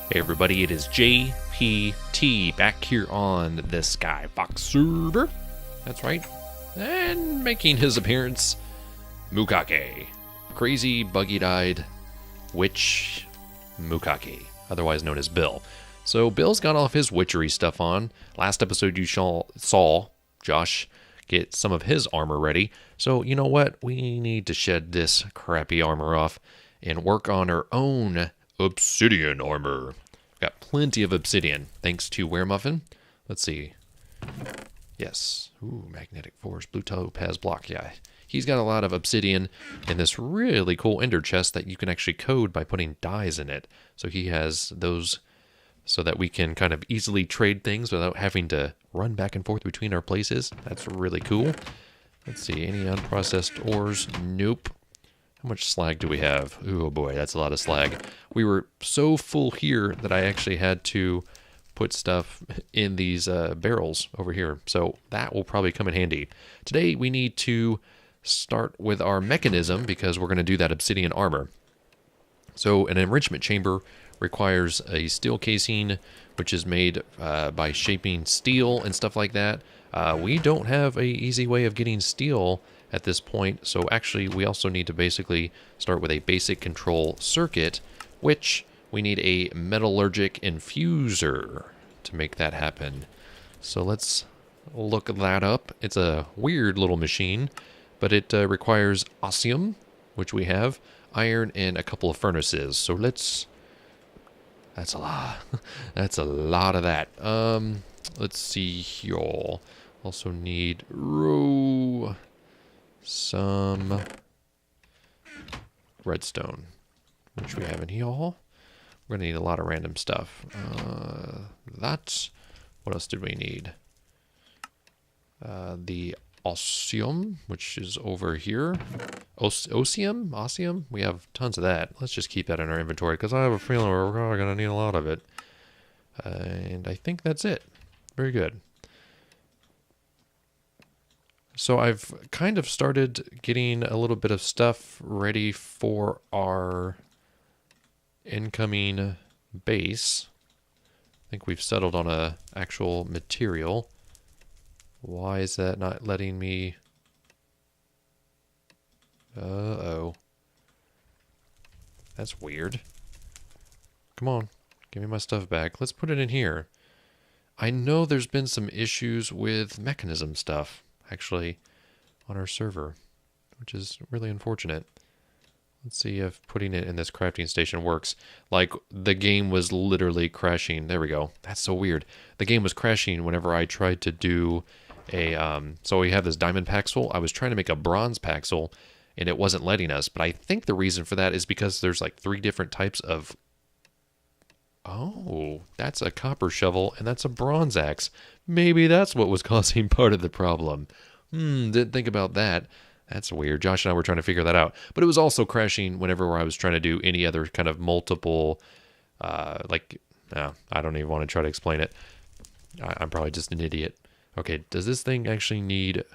Hey everybody, it is JPT back here on the Skyfox server. That's right. And making his appearance, Mukake. Crazy, buggy-eyed witch Mukake, otherwise known as Bill. So Bill's got all of his witchery stuff on. Last episode you saw Josh get some of his armor ready. So you know what? We need to shed this crappy armor off and work on our own Obsidian armor. Got plenty of obsidian, thanks to Weremuffin. Let's see. Yes. Ooh, magnetic force, blue topaz block. Yeah, he's got a lot of obsidian in this really cool ender chest that you can actually code by putting dyes in it. So he has those so that we can kind of easily trade things without having to run back and forth between our places. That's really cool. Let's see, any unprocessed ores? Nope. How much slag do we have? Oh boy, that's a lot of slag. We were so full here that I actually had to put stuff in these barrels over here. So that will probably come in handy. Today we need to start with our mechanism because we're going to do that obsidian armor. So an enrichment chamber requires a steel casing, which is made by shaping steel and stuff like that. We don't have a easy way of getting steel at this point, so actually we also need to basically start with a basic control circuit, which we need a metallurgic infuser to make that happen. So let's look that up. It's a weird little machine, but it requires osmium, which we have, iron, and a couple of furnaces. So let's... That's a lot. That's a lot of that. Let's see here. Also need some redstone, which we have in here. We're gonna need a lot of random stuff. What else did we need? The osmium, which is over here. Osmium? We have tons of that. Let's just keep that in our inventory because I have a feeling we're probably gonna need a lot of it. And I think that's it. Very good. So I've kind of started getting a little bit of stuff ready for our incoming base. I think we've settled on a actual material. Why is that not letting me? Uh-oh. That's weird. Come on, give me my stuff back. Let's put it in here. I know there's been some issues with mechanism stuff, actually, on our server, which is really unfortunate. Let's see if putting it in this crafting station works. Like, the game was literally crashing. There we go. That's so weird. The game was crashing whenever I tried to do a, so we have this diamond paxel. I was trying to make a bronze paxel, and it wasn't letting us. But I think the reason for that is because there's like 3 different types of... Oh, that's a copper shovel, and that's a bronze axe. Maybe that's what was causing part of the problem. Didn't think about that. That's weird. Josh and I were trying to figure that out. But it was also crashing whenever I was trying to do any other kind of multiple, I don't even want to try to explain it. I'm probably just an idiot. Okay, does this thing actually need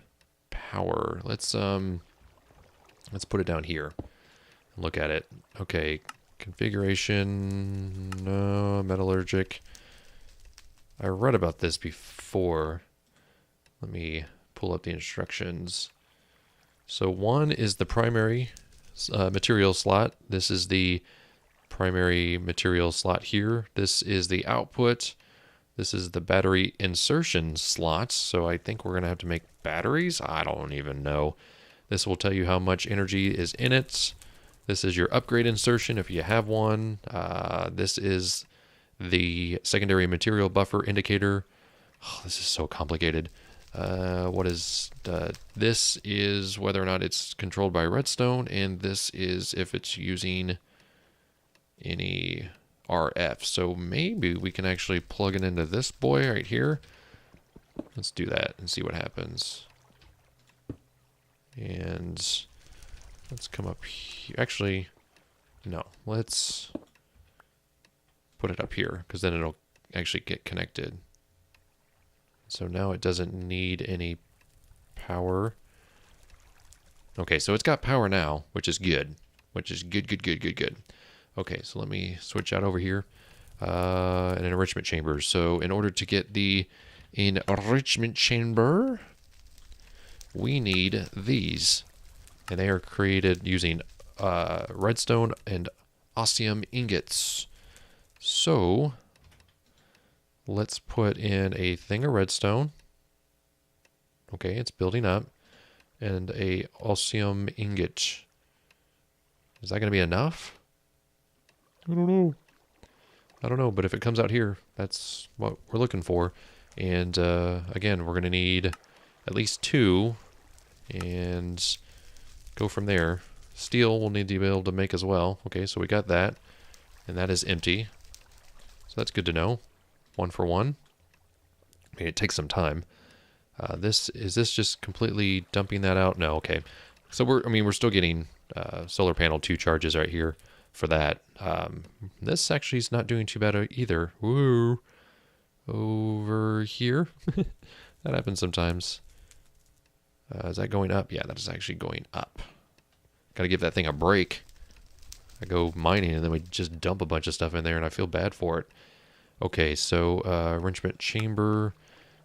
power? Let's put it down here and look at it. Okay, configuration, no, metallurgic. I read about this before. Let me pull up the instructions. So 1 is the primary material slot. This is the primary material slot here. This is the output. This is the battery insertion slot. So I think we're going to have to make batteries. I don't even know. This will tell you how much energy is in it. This is your upgrade insertion if you have one. This is the secondary material buffer indicator. Oh, this is so complicated. This is whether or not it's controlled by redstone, and this is if it's using any RF. So maybe we can actually plug it into this boy right here. Let's do that and see what happens. And let's come up here. Actually, no, let's put it up here because then it'll actually get connected. So now it doesn't need any power. Okay, so it's got power now, which is good. Which is good. Okay, so let me switch out over here. an enrichment chamber. So in order to get the enrichment chamber, we need these. And they are created using redstone and Obsidian Ingots. So let's put in a thing of redstone. Okay, it's building up. And a Obsidian Ingot. Is that going to be enough? I don't know. I don't know, but if it comes out here, that's what we're looking for. And again, we're going to need at least 2 and go from there. Steel we'll need to be able to make as well. Okay, so we got that. And that is empty. So that's good to know. 1 for 1. I mean, it takes some time. Is this just completely dumping that out? No, okay. So we're still getting solar panel 2 charges right here for that. This actually is not doing too bad either. Woo! Over here. That happens sometimes. Is that going up? Yeah, that is actually going up. Gotta give that thing a break. I go mining and then we just dump a bunch of stuff in there and I feel bad for it. Okay, so enrichment chamber.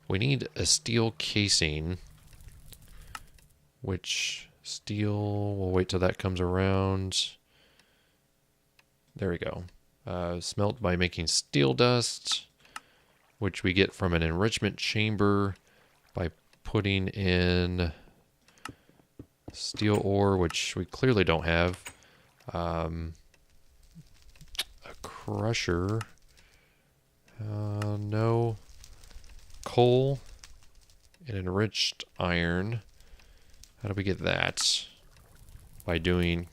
We need a steel casing. Which steel, we'll wait till that comes around. There we go. Smelt by making steel dust, which we get from an enrichment chamber by putting in steel ore, which we clearly don't have. A crusher. No. Coal and enriched iron. How do we get that? By doing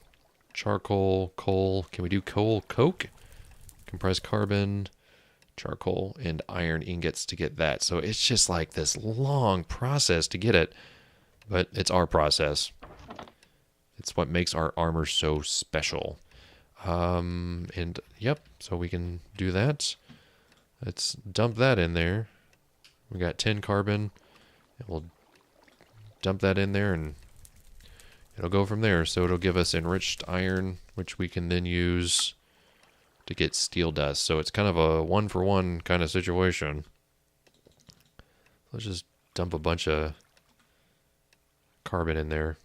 charcoal, coal. Can we do coal, coke? Compressed carbon, charcoal, and iron ingots to get that. So it's just like this long process to get it. But it's our process. It's what makes our armor so special. And yep, so we can do that. Let's dump that in there. We got 10 carbon. And we'll dump that in there and it'll go from there. So it'll give us enriched iron, which we can then use to get steel dust. So it's kind of a 1 for 1 kind of situation. Let's just dump a bunch of carbon in there.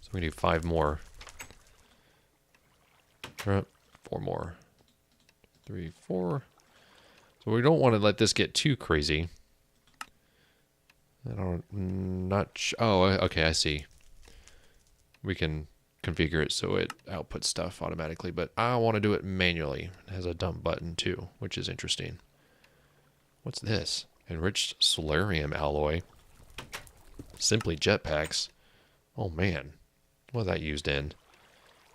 So we need 5 more. 4 more. 3, 4. So we don't want to let this get too crazy. Oh, okay, I see. We can configure it so it outputs stuff automatically, but I want to do it manually. It has a dump button too, which is interesting. What's this? Enriched solarium alloy. Simply jetpacks. Oh man, what is that used in?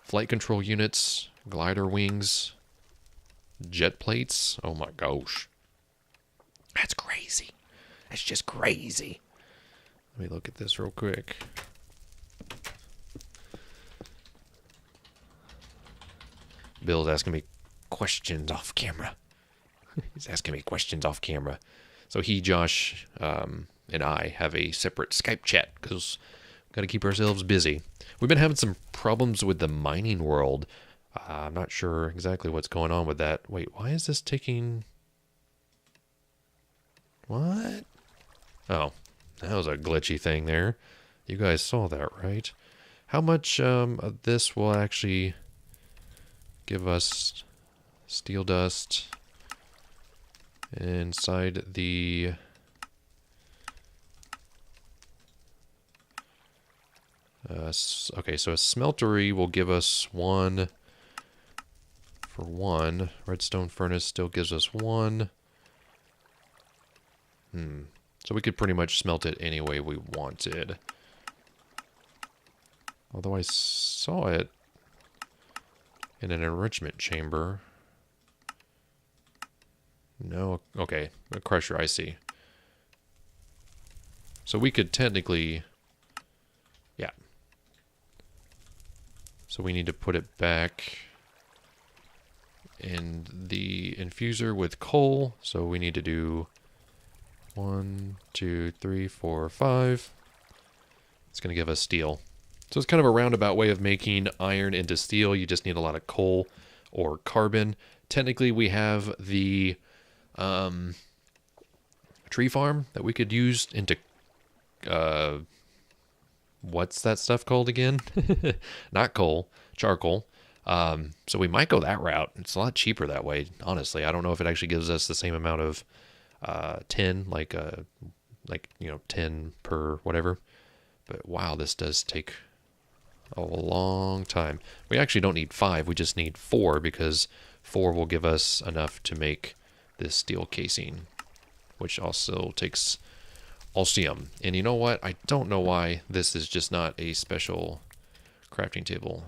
Flight control units, glider wings, jet plates. Oh my gosh. That's crazy. That's just crazy. Let me look at this real quick. Bill's asking me questions off camera. He's asking me questions off camera. So he, Josh, and I have a separate Skype chat because we've got to keep ourselves busy. We've been having some problems with the mining world. I'm not sure exactly what's going on with that. Wait, why is this taking... What? Oh, that was a glitchy thing there. You guys saw that, right? How much of this will actually give us steel dust inside the... okay, so a smeltery will give us 1 for 1. Redstone furnace still gives us 1. So we could pretty much smelt it any way we wanted. Although I saw it in an enrichment chamber. No, okay, a crusher, I see. So we could technically, yeah. So we need to put it back in the infuser with coal. So we need to do 1, 2, 3, 4, 5. It's going to give us steel. So it's kind of a roundabout way of making iron into steel. You just need a lot of coal or carbon technically we have the tree farm that we could use into what's that stuff called again? Not coal, charcoal. So we might go that route. It's a lot cheaper that way, honestly. I don't know if it actually gives us the same amount of tin, like 10 per whatever. But wow, this does take a long time. We actually don't need 5, we just need 4, because 4 will give us enough to make this steel casing, which also takes Osmium. And you know what? I don't know why this is just not a special crafting table.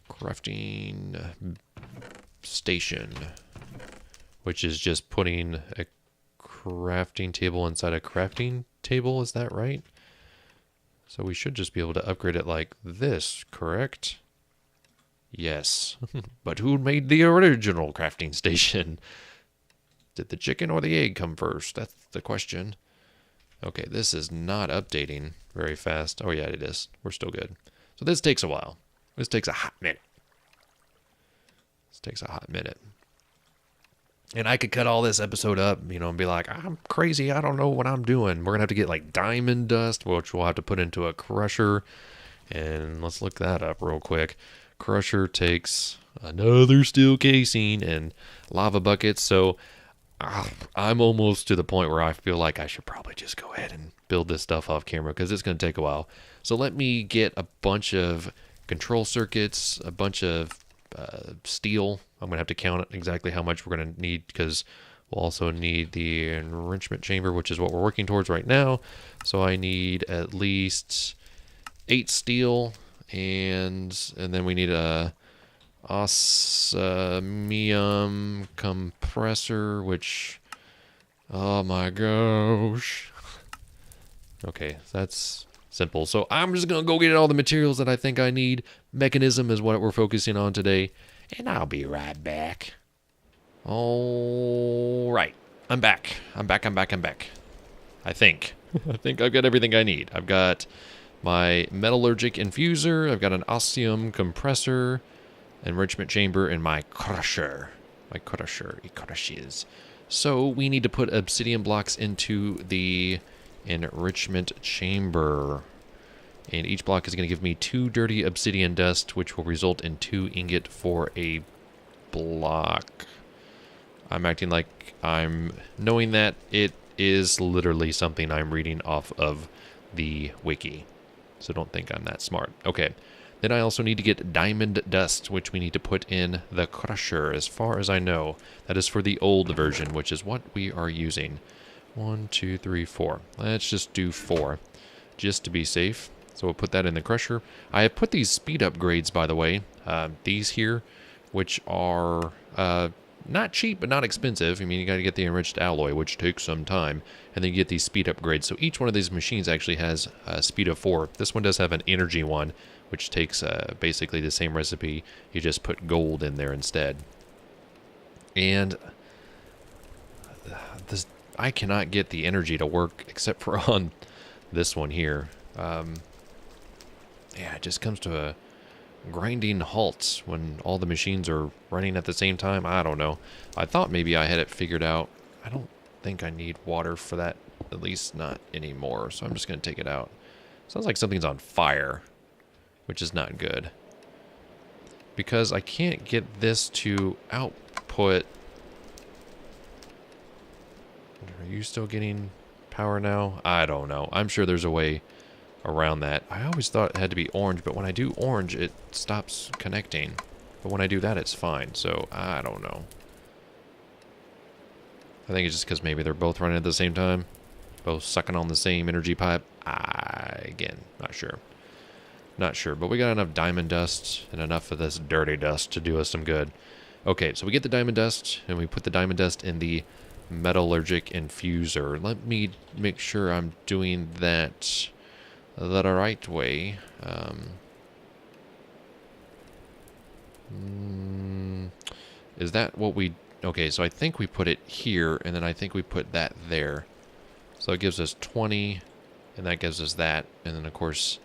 Crafting station, which is just putting a crafting table inside a crafting table. Is that right? So we should just be able to upgrade it like this, correct? Yes. But who made the original crafting station? Did the chicken or the egg come first? That's the question. Okay, this is not updating very fast. Oh yeah, it is. We're still good. So this takes a while. This takes a hot minute. This takes a hot minute. And I could cut all this episode up, you know, and be like, I'm crazy. I don't know what I'm doing. We're going to have to get like diamond dust, which we'll have to put into a crusher. And let's look that up real quick. Crusher takes another steel casing and lava buckets. So I'm almost to the point where I feel like I should probably just go ahead and build this stuff off camera, because it's going to take a while. So let me get a bunch of control circuits, a bunch of steel. I'm going to have to count exactly how much we're going to need, because we'll also need the enrichment chamber, which is what we're working towards right now. So I need at least 8 steel, and then we need a osmium compressor, which, oh my gosh. Okay, that's simple. So I'm just going to go get all the materials that I think I need. Mechanism is what we're focusing on today, and I'll be right back. All right, I'm back. I'm back. I think. I think I've got everything I need. I've got my metallurgic infuser, I've got an osmium compressor, enrichment chamber, and my crusher. It crushes. So we need to put obsidian blocks into the enrichment chamber. And each block is going to give me 2 dirty obsidian dust, which will result in 2 ingot for a block. I'm acting like I'm knowing that. It is literally something I'm reading off of the wiki. So don't think I'm that smart. Okay. Then I also need to get diamond dust, which we need to put in the crusher, as far as I know. That is for the old version, which is what we are using. 1, 2, 3, 4. Let's just do 4, just to be safe. So we'll put that in the crusher. I have put these speed upgrades, by the way. These here, which are not cheap, but not expensive. I mean, you got to get the enriched alloy, which takes some time. And then you get these speed upgrades. So each one of these machines actually has a speed of 4. This one does have an energy one, which takes basically the same recipe. You just put gold in there instead. And this, I cannot get the energy to work except for on this one here. Yeah, it just comes to a grinding halt when all the machines are running at the same time. I don't know. I thought maybe I had it figured out. I don't think I need water for that, at least not anymore. So I'm just going to take it out. Sounds like something's on fire, which is not good, because I can't get this to output. Are you still getting power now? I don't know. I'm sure there's a way around that. I always thought it had to be orange, but when I do orange, it stops connecting. But when I do that, it's fine. So I don't know. I think it's just because maybe they're both running at the same time, both sucking on the same energy pipe. Again, not sure. Not sure, but we got enough diamond dust and enough of this dirty dust to do us some good. Okay, so we get the diamond dust, and we put the diamond dust in the metallurgic infuser. Let me make sure I'm doing that the right way. Is that what we... Okay, so I think we put it here, and then I think we put that there. So it gives us 20, and that gives us that. And then, of course,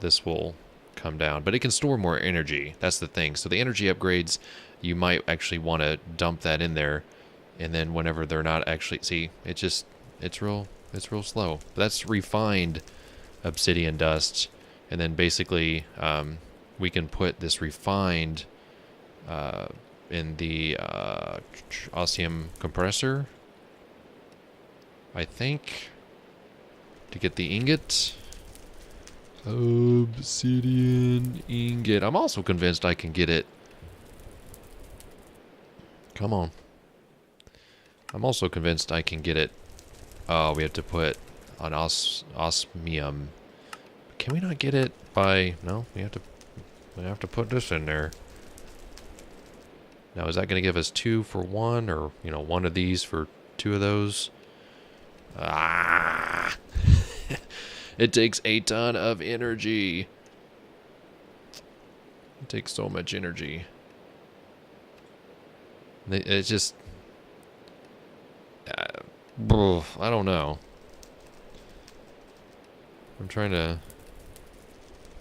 this will come down. But it can store more energy. That's the thing. So the energy upgrades, you might actually want to dump that in there. And then whenever they're not actually... See, it's real slow. But that's refined obsidian dust. And then basically we can put this refined in the osmium compressor, I think, to get the ingot. Obsidian ingot. I'm also convinced I can get it. Come on. I'm also convinced I can get it. Oh, we have to put an osmium. Can we not get it by... No, we have to put this in there. Now, is that going to give us 2 for 1, or, you know, 1 of these for 2 of those? Ah! It takes a ton of energy. It takes so much energy. It's just... I don't know. I'm trying to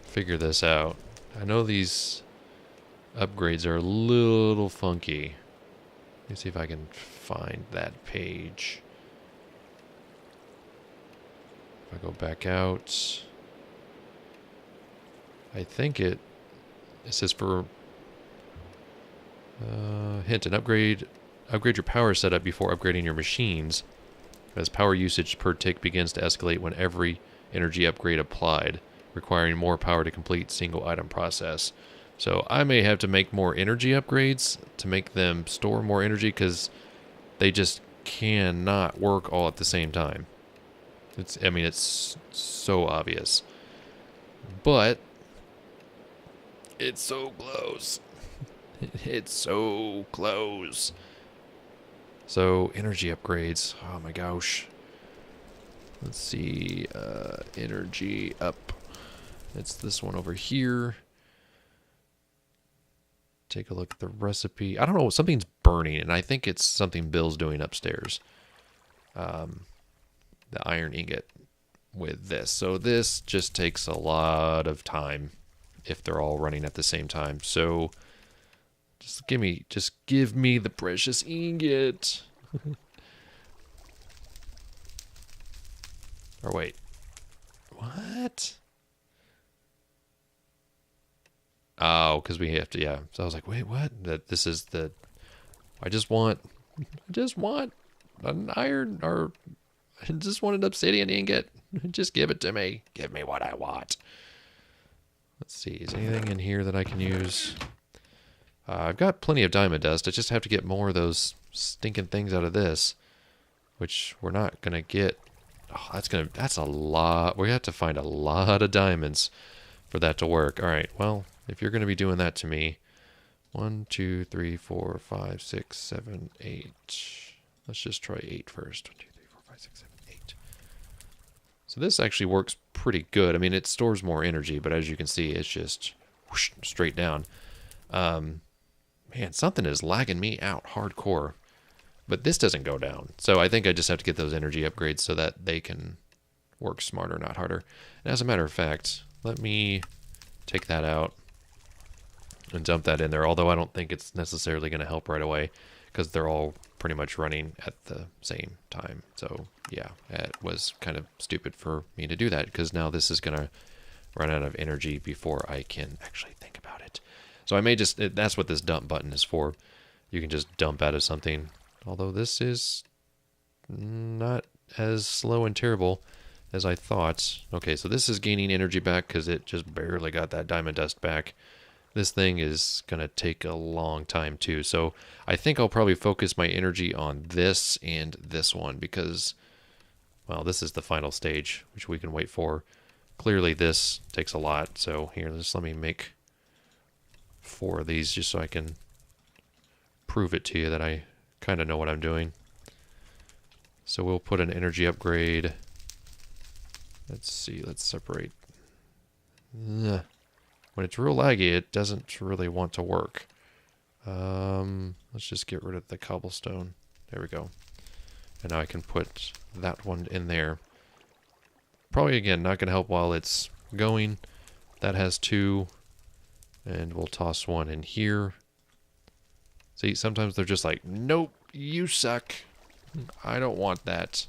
figure this out. I know these upgrades are a little funky. Let me see if I can find that page. If I go back out, I think it says for hint, an upgrade your power setup before upgrading your machines, as power usage per tick begins to escalate when every energy upgrade applied, requiring more power to complete single item process. So I may have to make more energy upgrades to make them store more energy, because they just cannot work all at the same time. I mean, it's so obvious. But it's so close. It's so close. So, energy upgrades. Oh my gosh. Let's see. Energy up. It's this one over here. Take a look at the recipe. I don't know. Something's burning, and I think it's something Bill's doing upstairs. The iron ingot with this. So this just takes a lot of time if they're all running at the same time. So just give me the precious ingot. Or wait. What? Oh, because we have to, yeah. So I was like, wait, what? This is the... I just want an iron, or I just want an obsidian ingot. Just give it to me. Give me what I want. Let's see. Is anything in here that I can use? I've got plenty of diamond dust. I just have to get more of those stinking things out of this, which we're not going to get. Oh, that's a lot. We have to find a lot of diamonds for that to work. All right. Well, if you're going to be doing that to me, 1, 2, 3, 4, 5, 6, 7, 8. Let's just try 8 first. 1, 2, 3, 4, 5, 6, 7, 8. So this actually works pretty good. I mean, it stores more energy, but as you can see, it's just whoosh, straight down. Man, something is lagging me out hardcore. But this doesn't go down. So I think I just have to get those energy upgrades so that they can work smarter, not harder. And as a matter of fact, let me take that out and dump that in there. Although I don't think it's necessarily going to help right away, because they're all pretty much running at the same time. So yeah, it was kind of stupid for me to do that, because now this is going to run out of energy before I can actually think about it. So I may just, that's what this dump button is for. You can just dump out of something. Although this is not as slow and terrible as I thought. Okay, so this is gaining energy back because it just barely got that diamond dust back. This thing is going to take a long time too. So I think I'll probably focus my energy on this and this one because, well, this is the final stage, which we can wait for. Clearly this takes a lot. So here, just let me make 4 of these just so I can prove it to you that I kind of know what I'm doing. So we'll put an energy upgrade. Let's see, let's separate. When it's real laggy, it doesn't really want to work. Let's just get rid of the cobblestone. There we go. And now I can put that one in there. Probably, again, not going to help while it's going, that has 2. And we'll toss 1 in here. See, sometimes they're just like, nope, you suck. I don't want that.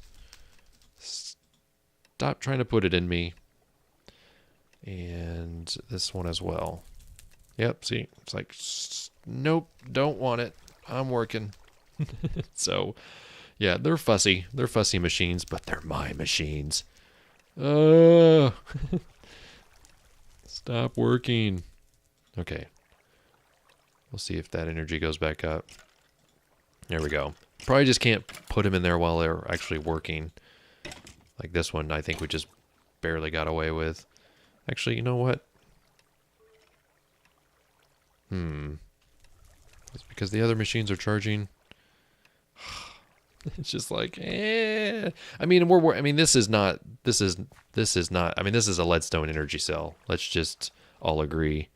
Stop trying to put it in me. And this one as well. Yep, see, it's like, nope, don't want it. I'm working. So, yeah, they're fussy. They're fussy machines, but they're my machines. Stop working. Okay. We'll see if that energy goes back up. There we go. Probably just can't put them in there while they're actually working. Like this one, I think we just barely got away with. Actually, you know what? It's because the other machines are charging. It's just like, I mean, this is not, I mean, this is a leadstone energy cell. Let's just all agree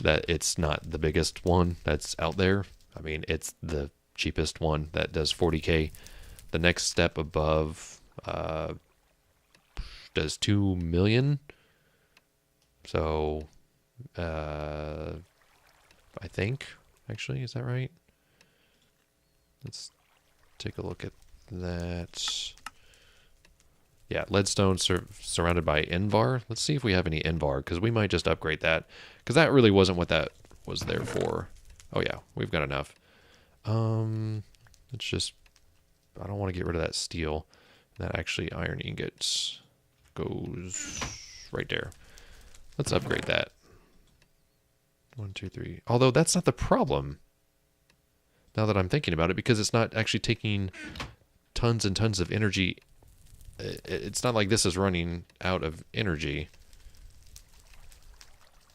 that it's not the biggest one that's out there. I mean, it's the cheapest one that does 40K. The next step above does 2 million. So, I think, actually, is that right? Let's take a look at that. Yeah, leadstone surrounded by Invar. Let's see if we have any Invar, because we might just upgrade that. Because that really wasn't what that was there for. Oh yeah, we've got enough. Let's just, I don't want to get rid of that steel. That actually iron ingots goes right there. Let's upgrade that. 1, 2, 3. Although that's not the problem, now that I'm thinking about it, because it's not actually taking tons and tons of energy. It's not like this is running out of energy,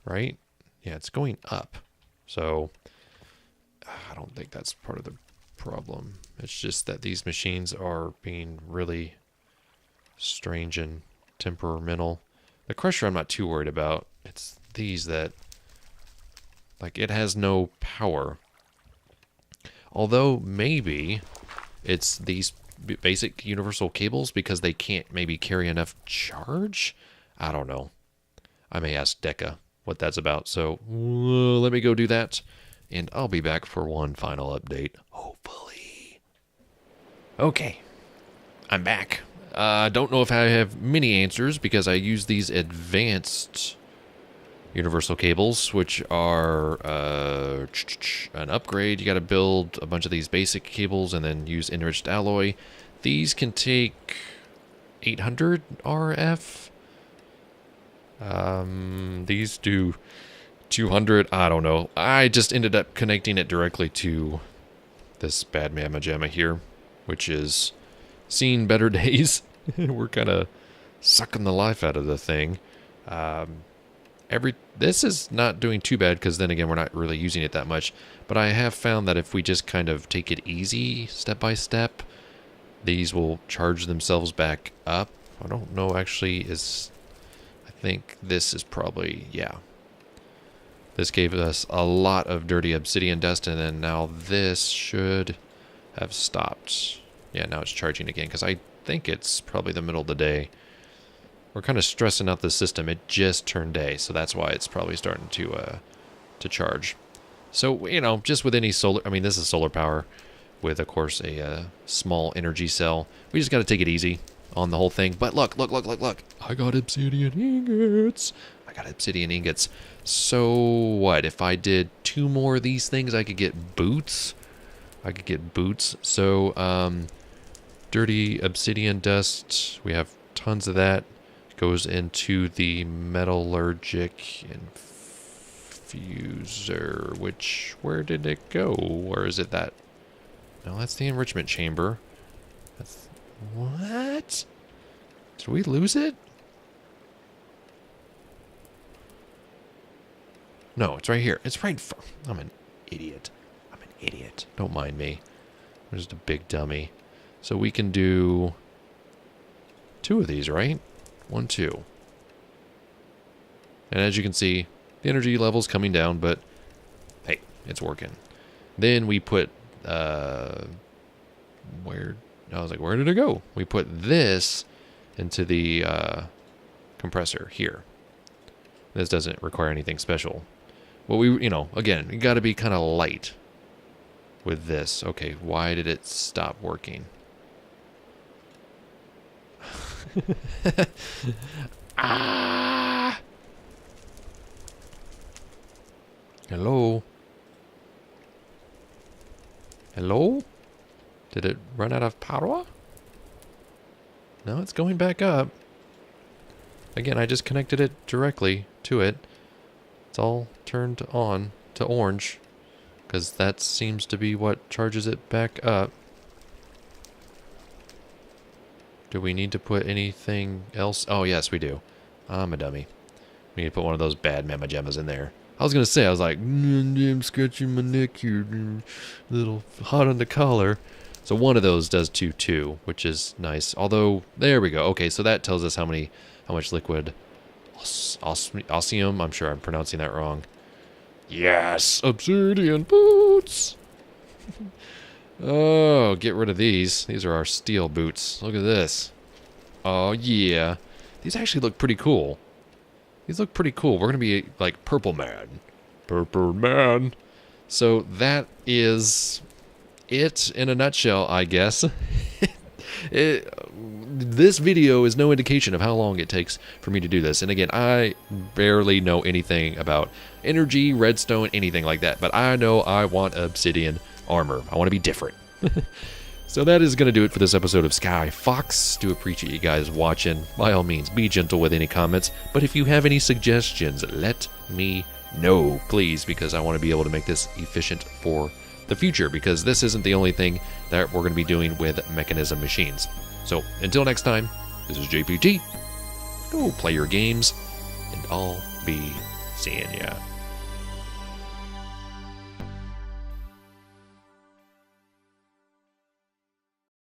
right? Yeah, it's going up. So I don't think that's part of the problem. It's just that these machines are being really strange and temperamental. The crusher I'm not too worried about. It's these that, like, it has no power. Although maybe it's these basic universal cables because they can't maybe carry enough charge? I don't know. I may ask Deca what that's about. So let me go do that. And I'll be back for one final update, hopefully. Okay, I'm back. I don't know if I have many answers because I use these advanced universal cables, which are an upgrade. You got to build a bunch of these basic cables and then use enriched alloy. These can take 800 RF. These do 200. I don't know. I just ended up connecting it directly to this bad mamma jamma here, which is seen better days. We're kind of sucking the life out of the thing. This is not doing too bad because then again we're not really using it that much, but I have found that if we just kind of take it easy step by step, these will charge themselves back up. I don't know actually I think this is probably, yeah. This gave us a lot of dirty obsidian dust, and then now this should have stopped. Yeah, now it's charging again because I think it's probably the middle of the day. We're kind of stressing out the system. It just turned day, so that's why it's probably starting to charge. So, you know, just with any solar, I mean, this is solar power with, of course, a small energy cell. We just got to take it easy on the whole thing. But look. I got obsidian ingots. So what? If I did 2 more of these things, I could get boots. So, dirty obsidian dust. We have tons of that. Goes into the metallurgic infuser, where did it go? Or is it that? No, that's the enrichment chamber. What? Did we lose it? No, it's right here. It's right in front. I'm an idiot. Don't mind me. I'm just a big dummy. So we can do 2 of these, right? 1, 2. And as you can see, the energy level's coming down, but hey, it's working. Then we put, I was like, where did it go? We put this into the compressor here. This doesn't require anything special. Well, again, you got to be kind of light with this. Okay, why did it stop working? Ah! Hello? Hello? Did it run out of power? No, it's going back up. Again, I just connected it directly to it. It's all turned on to orange, because that seems to be what charges it back up. Do we need to put anything else? Oh, yes, we do. I'm a dummy. We need to put one of those bad Mamma Gemmas in there. I was going to say, I was like, I'm scratching my neck here, a little hot on the collar. So one of those does 2, which is nice. Although, there we go. Okay, so that tells us how much liquid osmium, I'm sure I'm pronouncing that wrong. Yes, obsidian boots. Oh, get rid of these. These are our steel boots. Look at this. Oh, yeah. These actually look pretty cool. These look pretty cool. We're going to be like Purple Man. Purple Man. So that is it in a nutshell, I guess. This video is no indication of how long it takes for me to do this. And again, I barely know anything about energy, redstone, anything like that. But I know I want obsidian armor. I want to be different. So that is going to do it for this episode of Skyfox. Do appreciate you guys watching. By all means, be gentle with any comments. But if you have any suggestions, let me know, please, because I want to be able to make this efficient for the future, because this isn't the only thing that we're going to be doing with mechanism machines. So until next time, this is JPT. Go play your games, and I'll be seeing ya.